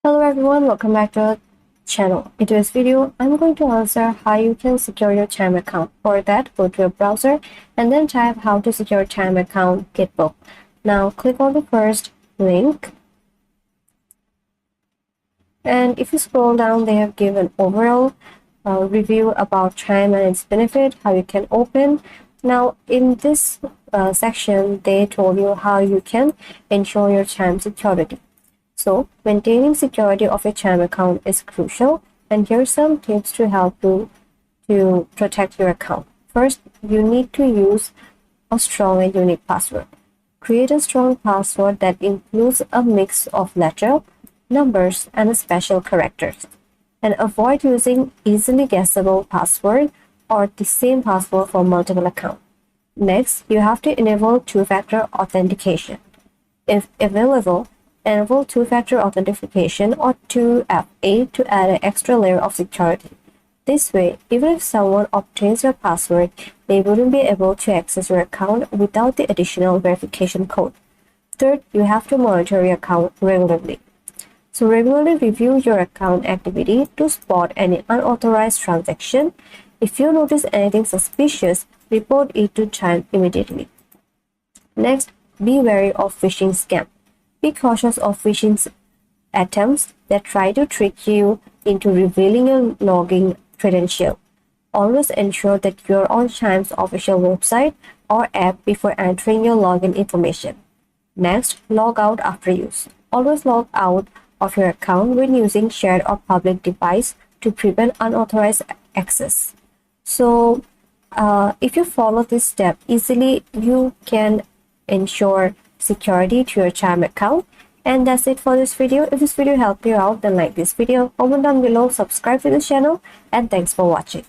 Hello everyone, welcome back to our channel. In today's video, I'm going to answer how you can secure your Chime account. For that, go to your browser and then type how to secure Chime account kitbook. Now click on the first link. And if you scroll down, they have given overall review about Chime and its benefit, how you can open. Now in this section, they told you how you can ensure your Chime security. So, maintaining security of your Chime account is crucial, and here's some tips to help you to protect your account. First, you need to use a strong and unique password. Create a strong password that includes a mix of letters, numbers, and special characters. And avoid using easily guessable password or the same password for multiple accounts. Next, you have to enable two-factor authentication. If available, enable two-factor authentication or 2FA to add an extra layer of security. This way, even if someone obtains your password, they wouldn't be able to access your account without the additional verification code. Third, you have to monitor your account regularly. So regularly review your account activity to spot any unauthorized transaction. If you notice anything suspicious, report it to Chime immediately. Next, be wary of phishing scams. Be cautious of phishing attempts that try to trick you into revealing your login credential. Always ensure that you're on Chime's official website or app before entering your login information. Next, log out after use. Always log out of your account when using shared or public device to prevent unauthorized access. So, if you follow this step easily, you can ensure security to your Chime account. And that's it for this video. If this video helped you out, then like this video, comment down below, subscribe to this channel, and thanks for watching.